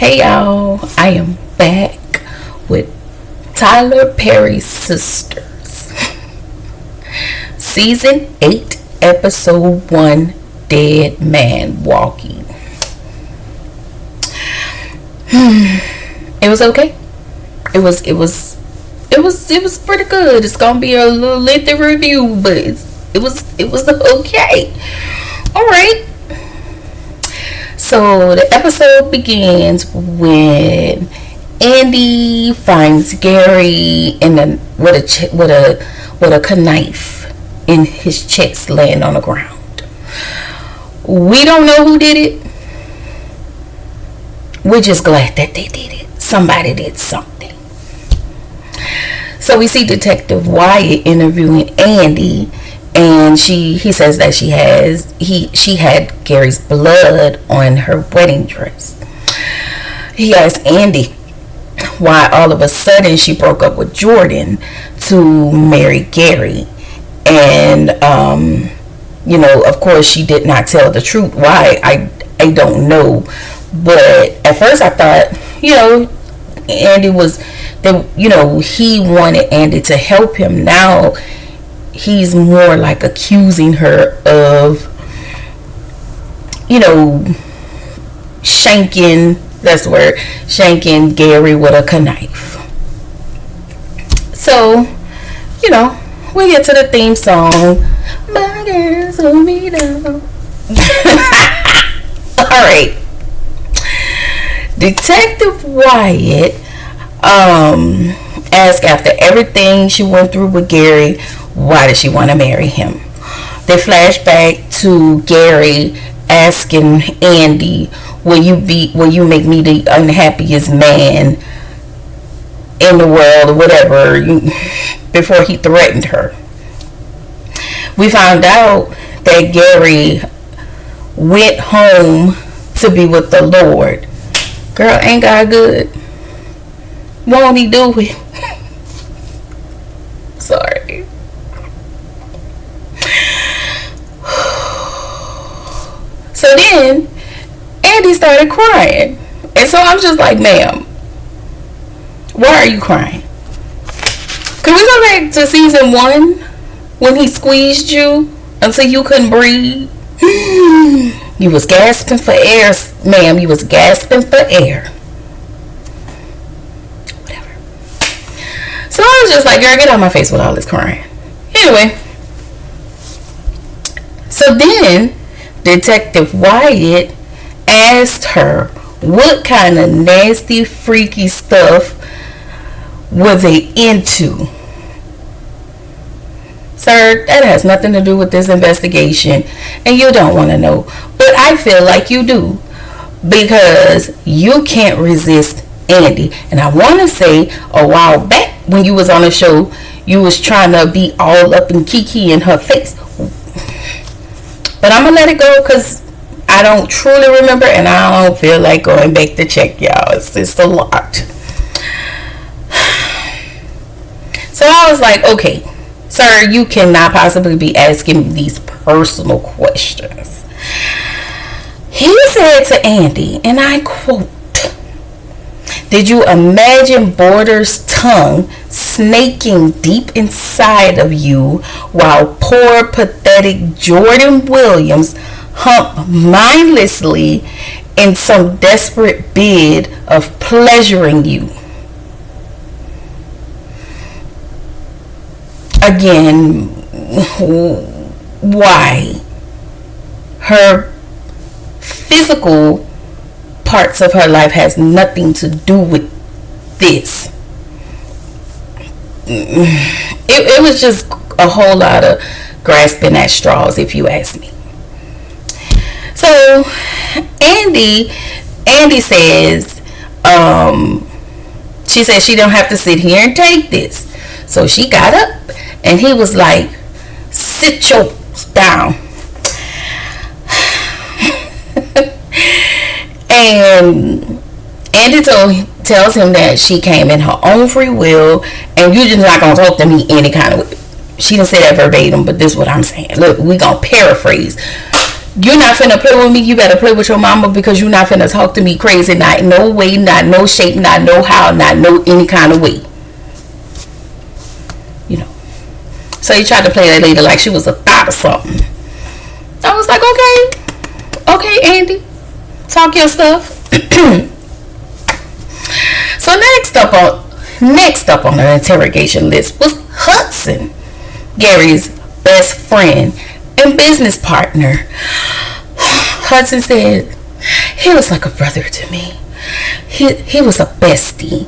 Hey y'all, I am back with Tyler Perry's Sistas. Season 8, Episode 1, Dead Man Walking. It was okay. It was pretty good. It's gonna be a little lengthy review, but it was okay. Alright. So the episode begins when Andy finds Gary with a knife in his chest, laying on the ground. We don't know who did it. We're just glad that they did it. Somebody did something. So we see Detective Wyatt interviewing Andy, and he says that she had Gary's blood on her wedding dress. He asks Andy why all of a sudden she broke up with Jordan to marry Gary, and of course she did not tell the truth. Why, I don't know, but at first I thought Andy was that he wanted Andy to help him. Now he's more like accusing her of shanking Gary with a knife. So we get to the theme song. My girls hold me down. Alright, Detective Wyatt asked, after everything she went through with Gary, why did she want to marry him? They flash back to Gary asking Andy, will you make me the unhappiest man in the world, or whatever, before he threatened her. We found out that Gary went home to be with the Lord. Girl, ain't God good? Won't he do it? Sorry. So then Andy started crying, and so I'm just like, ma'am, why are you crying? Can we go back to season 1 when he squeezed you until you couldn't breathe? You was gasping for air, ma'am. You was gasping for air. Whatever. So I was just like, girl, get out of my face with all this crying. Anyway, so then Detective Wyatt asked her what kind of nasty, freaky stuff were they into. Sir, that has nothing to do with this investigation, and you don't want to know. But I feel like you do, because you can't resist Andy. And I want to say, a while back when you was on the show, you was trying to be all up in Kiki in her face. But I'm going to let it go, because I don't truly remember, and I don't feel like going back to check, y'all. It's a lot. So I was like, okay, sir, you cannot possibly be asking me these personal questions. He said to Andy, and I quote, did you imagine Border's tongue snaking deep inside of you while poor, pathetic Jordan Williams humped mindlessly in some desperate bid of pleasuring you? Again, why? Her physical parts of her life has nothing to do with this. It was just a whole lot of grasping at straws, if you ask me. So Andy says, she said she don't have to sit here and take this. So she got up, and he was like, sit your down. And Andy tells him that she came in her own free will, and you're just not going to talk to me any kind of way. She didn't say that verbatim, but this is what I'm saying. Look, we going to paraphrase. You're not finna play with me. You better play with your mama, because you're not finna talk to me crazy. Not no way, not no shape, not no how, not no any kind of way. You know. So he tried to play that lady like she was a thought or something. I was like, okay, Andy, talk your stuff. So next up on the interrogation list was Hudson, Gary's best friend and business partner. Hudson said he was like a brother to me. He was a bestie.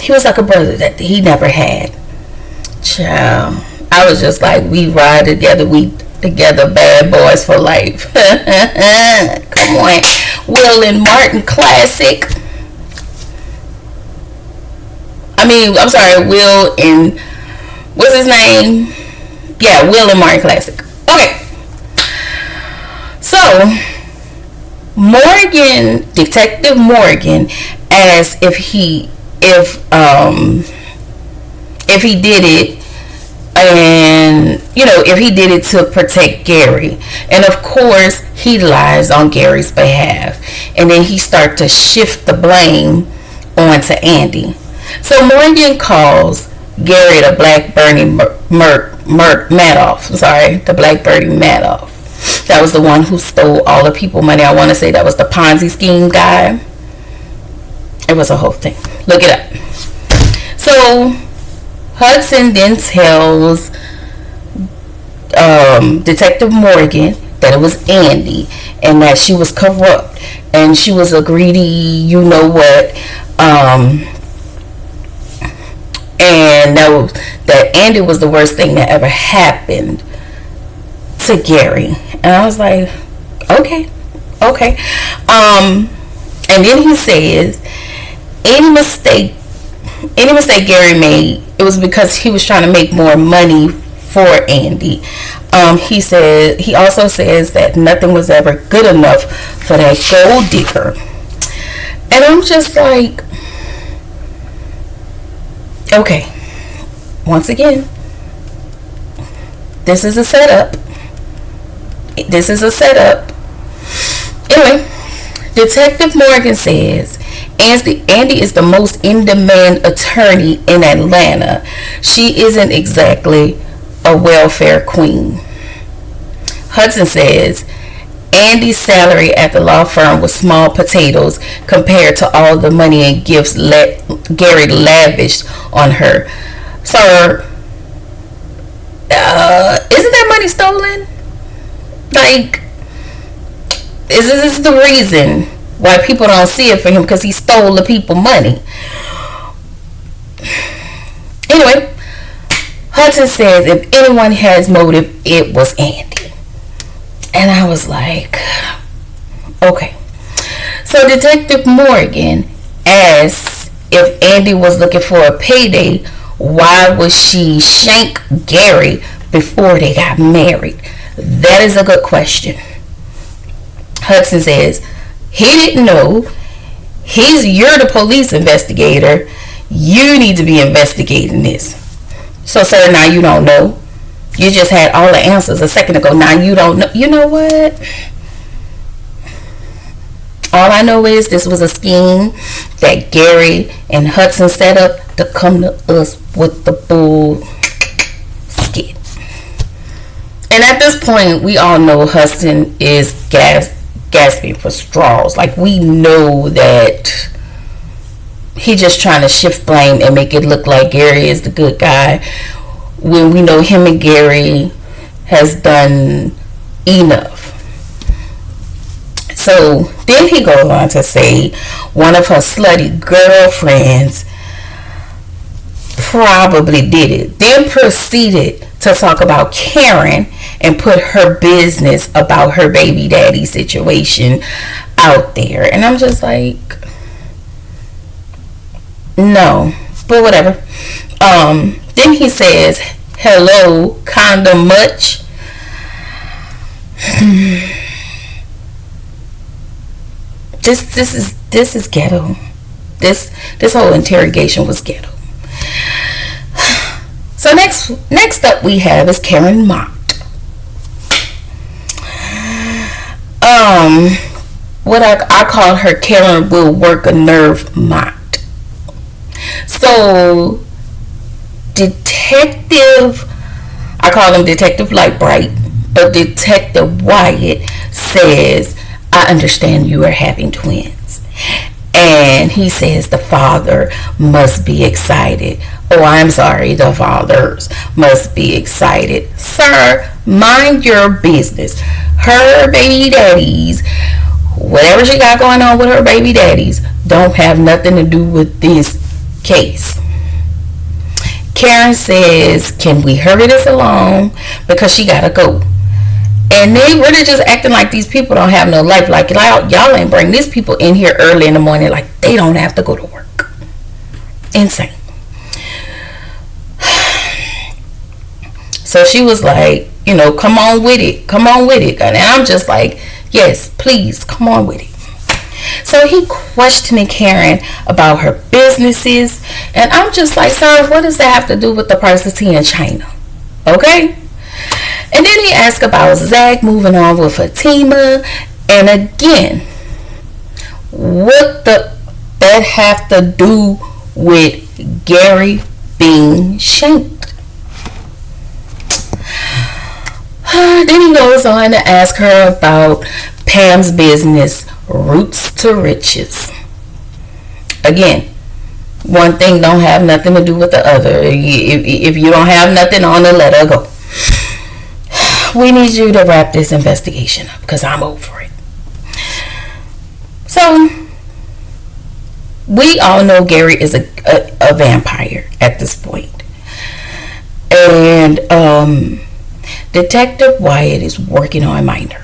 He was like a brother that he never had. Child, I was just like, we ride together, we together, bad boys for life. Come on, Will and Martin classic. I'm sorry, Will and what's his name? Yeah, Will and Martin classic. Okay. So Morgan, Detective Morgan, asked if he did it, and if he did it to protect Gary. And of course he lies on Gary's behalf, and then he starts to shift the blame onto Andy. So Morgan calls Gary the Black Bernie Madoff. The Black Bernie Madoff. That was the one who stole all the people money. I want to say that was the Ponzi scheme guy. It was a whole thing. Look it up. So Hudson then tells Detective Morgan that it was Andy, and that she was corrupt, and she was a greedy, you know what, and that Andy was the worst thing that ever happened to Gary. And I was like, okay. And then he says any mistake Gary made, it was because he was trying to make more money for Andy. He also says that nothing was ever good enough for that gold digger. And I'm just like, okay, once again, this is a setup. Anyway, Detective Morgan says Andy is the most in-demand attorney in Atlanta. She isn't exactly a welfare queen. Hudson says Andy's salary at the law firm was small potatoes compared to all the money and gifts Gary lavished on her. So, isn't that money stolen? Like, is this the reason why people don't see it for him? Because he stole the people money. Anyway, Hudson says if anyone has motive, it was Andy. And I was like, okay. So Detective Morgan asks if Andy was looking for a payday, why would she shank Gary before they got married? That is a good question. Hudson says he didn't know. You're the police investigator. You need to be investigating this. So, sir, now you don't know. You just had all the answers a second ago. Now you don't know. You know what? All I know is this was a scheme that Gary and Hudson set up to come to us with the bull skit. And at this point, we all know Hudson is gasping for straws. Like, we know that he just trying to shift blame and make it look like Gary is the good guy, when we know him and Gary has done enough. So then he goes on to say one of her slutty girlfriends probably did it. Then proceeded to talk about Karen and put her business about her baby daddy situation out there. And I'm just like, no, but whatever. Then he says, hello, kinda much. This is ghetto. This whole interrogation was ghetto. So next up we have is Karen Mott. what I call her Karen will work a nerve mocked. So Detective, I call him Detective Lightbright, but Detective Wyatt says, I understand you are having twins. And he says the father must be excited. Oh, I'm sorry, the fathers must be excited. Sir, mind your business. Her baby daddies, whatever she got going on with her baby daddies, don't have nothing to do with this case. Karen says, can we hurry this along? Because she gotta go. And they really just acting like these people don't have no life. Like y'all ain't bring these people in here early in the morning like they don't have to go to work. Insane. So she was like, come on with it. Come on with it. And I'm just like, yes, please, come on with it. So he questioning Karen about her businesses. And I'm just like, sir, what does that have to do with the price of tea in China? Okay? And then he asked about Zach moving on with Fatima. And again, what the that have to do with Gary being shanked? Then he goes on to ask her about Pam's business, Roots to Riches. Again, one thing don't have nothing to do with the other. If you don't have nothing on it, let her go. We need you to wrap this investigation up because I'm over it. So, we all know Gary is a vampire at this point. And Detective Wyatt is working on my nerve.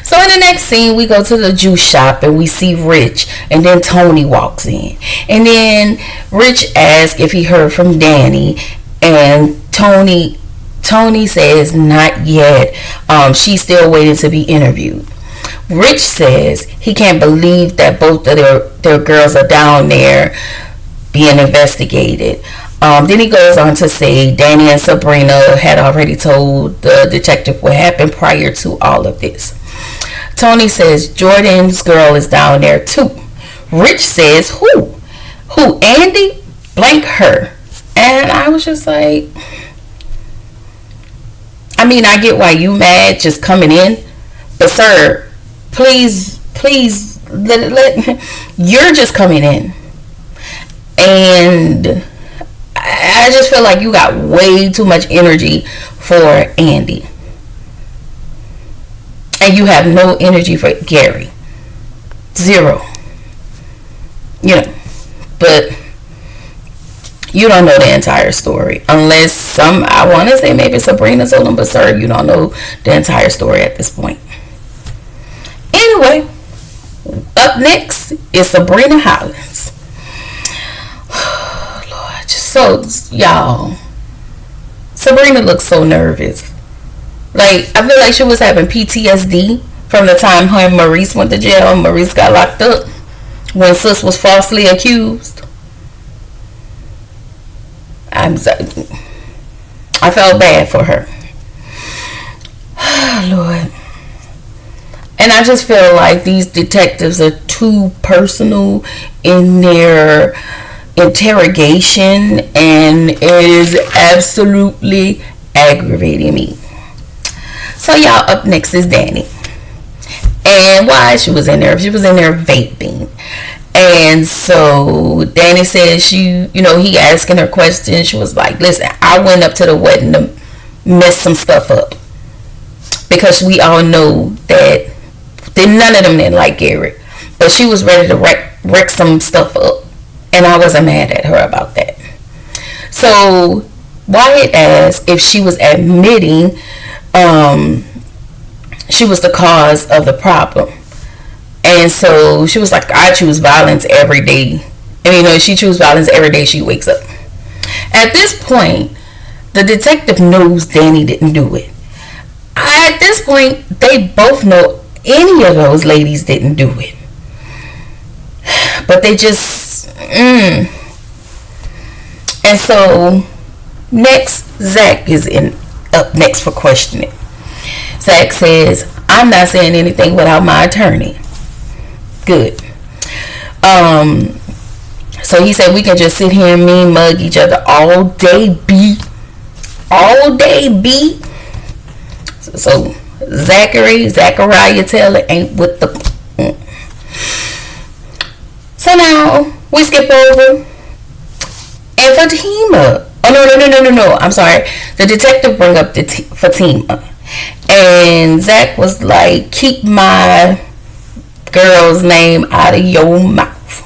So in the next scene, we go to the juice shop and we see Rich, and then Tony walks in. And then Rich asks if he heard from Danny, and Tony says not yet. She's still waiting to be interviewed. Rich says he can't believe that both of their girls are down there being investigated. Then he goes on to say Danny and Sabrina had already told the detective what happened prior to all of this. Tony says Jordan's girl is down there too. Rich says who? Andy? Blank her. And I was just like, I mean, I get why you mad just coming in, but sir, please, you're just coming in. And I just feel like you got way too much energy for Andy. And you have no energy for Gary. Zero. But you don't know the entire story. Unless I want to say maybe Sabrina told him, but sir, you don't know the entire story at this point. Anyway, up next is Sabrina Hollins. Lord, so y'all, Sabrina looks so nervous. Like, I feel like she was having PTSD from the time her and Maurice went to jail and Maurice got locked up when Sis was falsely accused. I felt bad for her. Lord. And I just feel like these detectives are too personal in their interrogation, and it is absolutely aggravating me. So y'all, up next is Danny. And why she was in there? She was in there vaping. And so Danny said he asking her questions. She was like, listen, I went up to the wedding to mess some stuff up. Because we all know that none of them didn't like Gary. But she was ready to wreck some stuff up. And I wasn't mad at her about that. So Wyatt asked if she was admitting she was the cause of the problem. And so she was like, I choose violence every day. And she chooses violence every day she wakes up. At this point, the detective knows Danny didn't do it. At this point, they both know any of those ladies didn't do it. But they just And so next, Zach is up next for questioning. Zach says, I I'm not saying anything without my attorney. Good. So he said we can just sit here and mean mug each other all day, B. All day, B. So Zachariah Taylor ain't with the. So now we skip over and Fatima. Oh no! I'm sorry. The detective bring up Fatima, and Zach was like, "Keep my girl's name out of your mouth."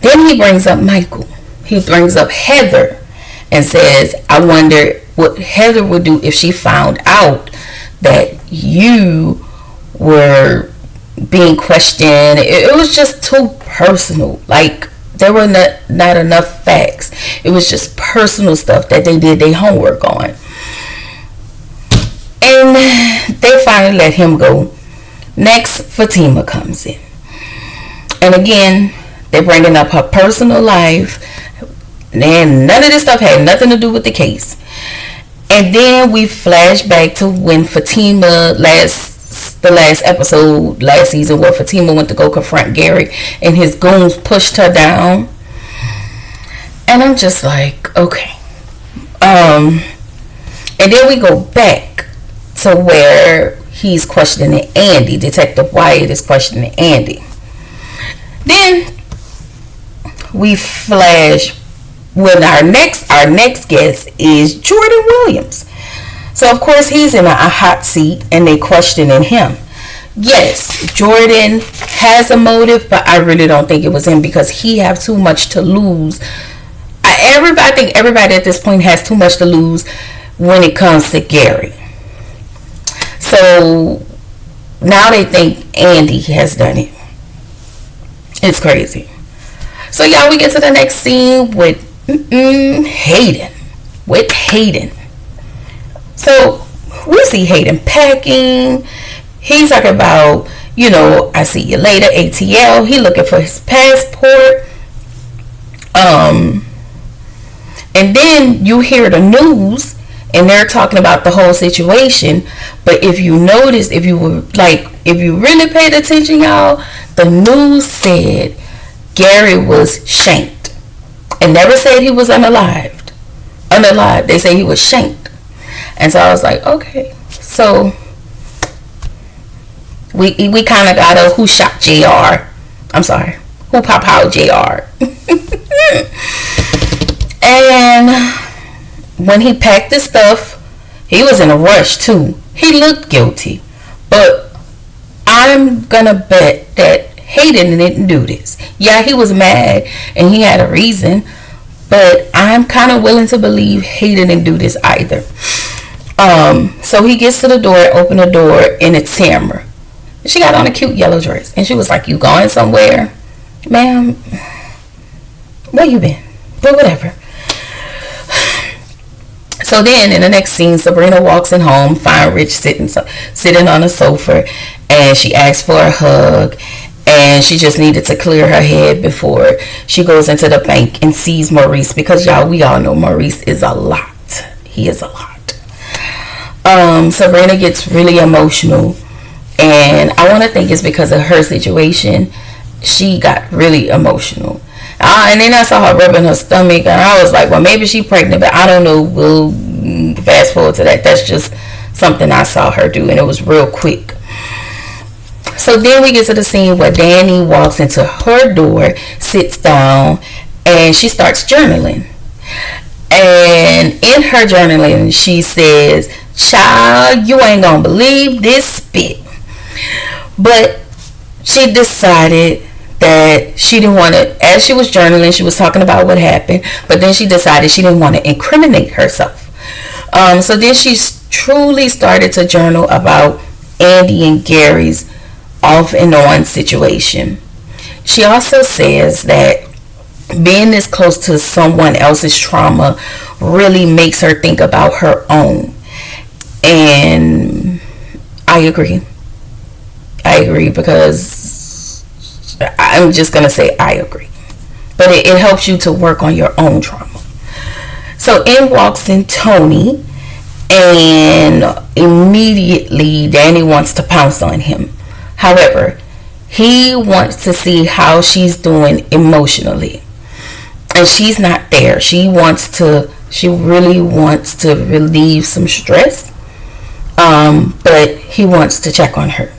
Then he brings up Michael. He brings up Heather and says, "I wonder what Heather would do if she found out that you were being questioned." It was just too personal. Like, there were not enough facts. It was just personal stuff that they did their homework on. And they finally let him go. Next, Fatima comes in. And again, they're bringing up her personal life. And none of this stuff had nothing to do with the case. And then we flash back to when Fatima, the last episode, last season, where Fatima went to go confront Gary and his goons pushed her down. And I'm just like, okay. And then we go back to where he's questioning Andy. Detective Wyatt is questioning Andy. Then we flash when our next guest is Jordan Williams. So of course he's in a hot seat and they questioning him. Yes, Jordan has a motive, but I really don't think it was him because he have too much to lose. I think everybody at this point has too much to lose when it comes to Gary. So now they think Andy has done it. It's crazy. So y'all, we get to the next scene with Hayden. With Hayden. So we see Hayden packing. He's talking about, I see you later, ATL. He looking for his passport. And then you hear the news and they're talking about the whole situation. But if you notice, if you really paid attention, y'all, the news said Gary was shanked. And never said he was unalived. They say he was shanked. And so I was like, okay. So we kind of got a who shot JR. I'm sorry. Who pop out JR. And when he packed his stuff, he was in a rush too. He looked guilty. But I'm gonna bet that Hayden didn't do this. Yeah, he was mad and he had a reason, but I'm kind of willing to believe Hayden didn't do this either. So he gets to the door, open the door, and it's Tamara. She got on a cute yellow dress, and she was like, "You going somewhere, ma'am? Where you been?" But whatever. So then in the next scene, Sabrina walks in home, find Rich sitting on a sofa, and she asks for a hug. And she just needed to clear her head before she goes into the bank and sees Maurice. Because we all know Maurice is a lot. He is a lot. Sabrina gets really emotional. And I want to think it's because of her situation. She got really emotional. And then I saw her rubbing her stomach. And I was like, well, maybe she's pregnant. But I don't know. We'll fast forward to that. That's just something I saw her do. And it was real quick. So then we get to the scene where Danny walks into her door, sits down, and she starts journaling. And in her journaling, she says, "Child, you ain't gonna believe this spit." But she decided that she didn't want to, as she was journaling, she was talking about what happened, but then she decided she didn't want to incriminate herself. So then she truly started to journal about Andy and Gary's off and on situation. She also says that being this close to someone else's trauma really makes her think about her own. And I agree because I'm just going to say I agree. But it helps you to work on your own trauma. So in walks in Tony, And immediately Danny wants to pounce on him. However, he wants to see how she's doing emotionally, and she's not there. She really wants to relieve some stress, but he wants to check on her.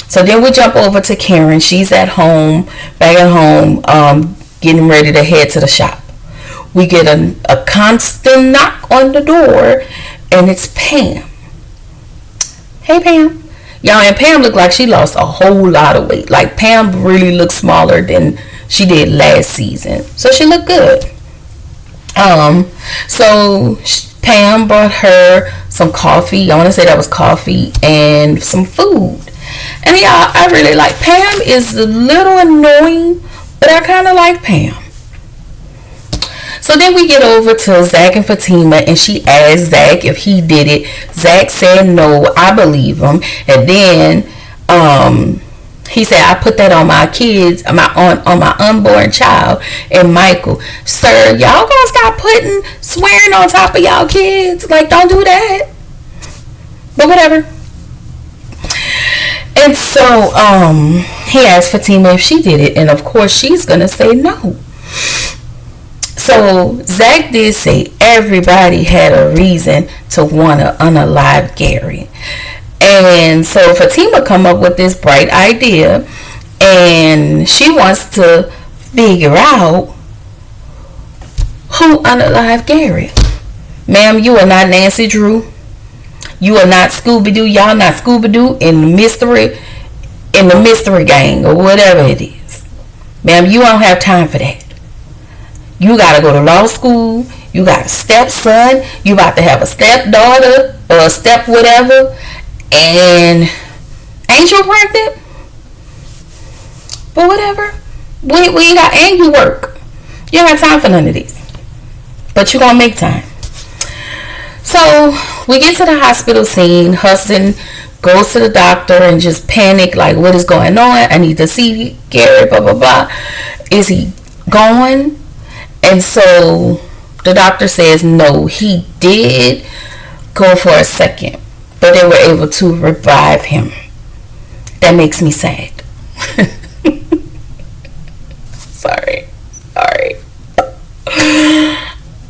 So then we jump over to Karen. She's back at home, getting ready to head to the shop. We get a constant knock on the door, and it's Pam. Hey, Pam. Y'all, and Pam looked like she lost a whole lot of weight. Like, Pam really looked smaller than she did last season. So she looked good. So Pam brought her some coffee. I want to say that was coffee and some food. And y'all, I really like Pam. Is a little annoying, but I kind of like Pam. So then we get over to Zach and Fatima, and she asked Zach if he did it. Zach said no. I believe him. And then he said, I put that on my kids, on my unborn child, and Michael. Sir, y'all gonna stop swearing on top of y'all kids? Like, don't do that. But whatever. And so he asked Fatima if she did it, and of course she's gonna say no. So Zach did say everybody had a reason to want to unalive Gary. And so Fatima come up with this bright idea, and she wants to figure out who unalived Gary. Ma'am, you are not Nancy Drew. You are not Scooby-Doo. Y'all not Scooby-Doo in the mystery gang or whatever it is. Ma'am, you don't have time for that. You got to go to law school. You got a stepson. You about to have a stepdaughter or a step whatever. And ain't you pregnant? But whatever. We got, and you work. You don't have time for none of these. But you gonna make time. So we get to the hospital scene. Hudson goes to the doctor and just panic, like, what is going on? I need to see Gary, blah, blah, blah. Is he gone? And so the doctor says no, he did go for a second, but they were able to revive him. That makes me sad. Sorry.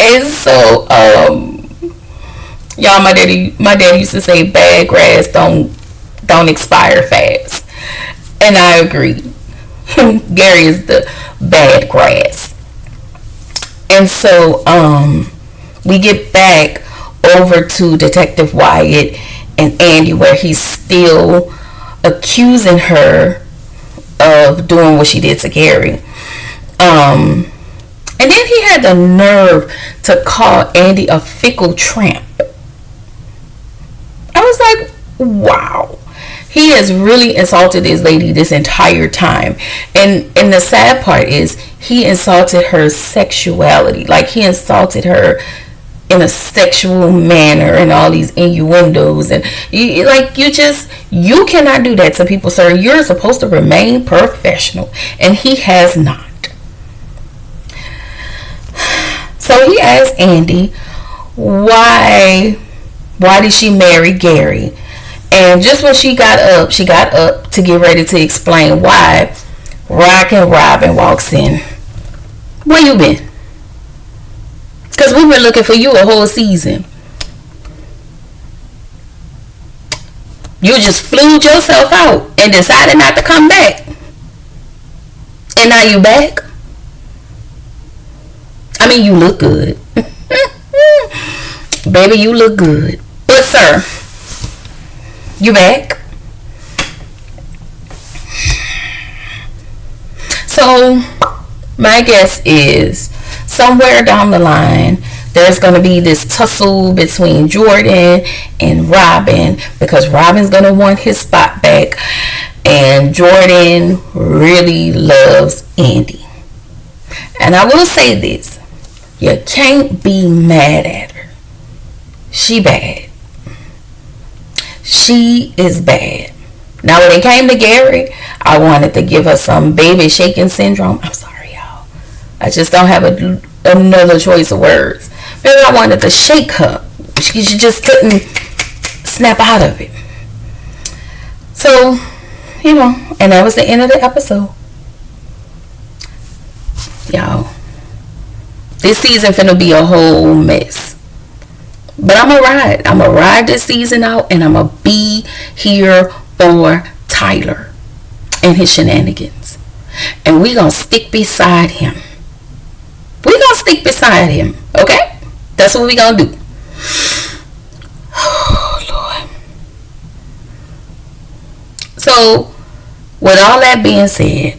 And so y'all, my daddy used to say bad grass don't expire fast, and I agree. Gary is the bad grass. And so we get back over to Detective Wyatt and Andy, where he's still accusing her of doing what she did to Gary. And then he had the nerve to call Andy a fickle tramp. I was like, wow. He has really insulted this lady this entire time. And the sad part is he insulted her sexuality. Like, he insulted her in a sexual manner and all these innuendos. And you cannot do that to people, sir. You're supposed to remain professional. And he has not. So he asked Andy, why did she marry Gary? And just when she got up to get ready to explain why, Rockin' Robyn walks in. Where you been? Because we've been looking for you a whole season. You just flew yourself out and decided not to come back. And now you back? I mean, you look good. Baby, you look good. But sir, you back? So my guess is somewhere down the line there's going to be this tussle between Jordan and Robyn, because Robyn's going to want his spot back, and Jordan really loves Andy. And I will say this, you can't be mad at her. She bad. She is bad. Now when it came to Gary, I wanted to give her some baby shaking syndrome. I'm sorry, y'all. I just don't have another choice of words. Maybe I wanted to shake her She just couldn't snap out of it. So, and that was the end of the episode. Y'all, this season finna be a whole mess. But I'm gonna ride this season out, and I'm gonna be here for Tyler and his shenanigans. And we gonna stick beside him. Okay? That's what we gonna do. Oh, Lord. So, with all that being said,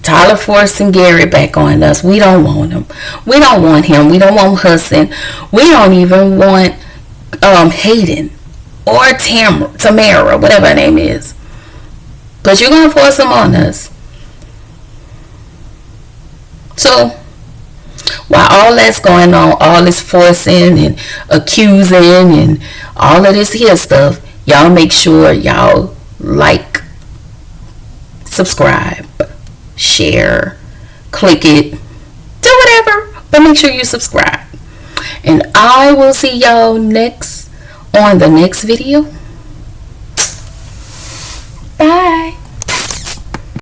Tyler forcing Gary back on us. We don't want him. We don't want him. We don't want Hudson. We don't even want Hayden or Tamara, whatever her name is. But you're going to force him on us. So, while all that's going on, all this forcing and accusing and all of this here stuff, y'all make sure y'all like, subscribe, share, click it, do whatever, but make sure you subscribe. And I will see y'all on the next video.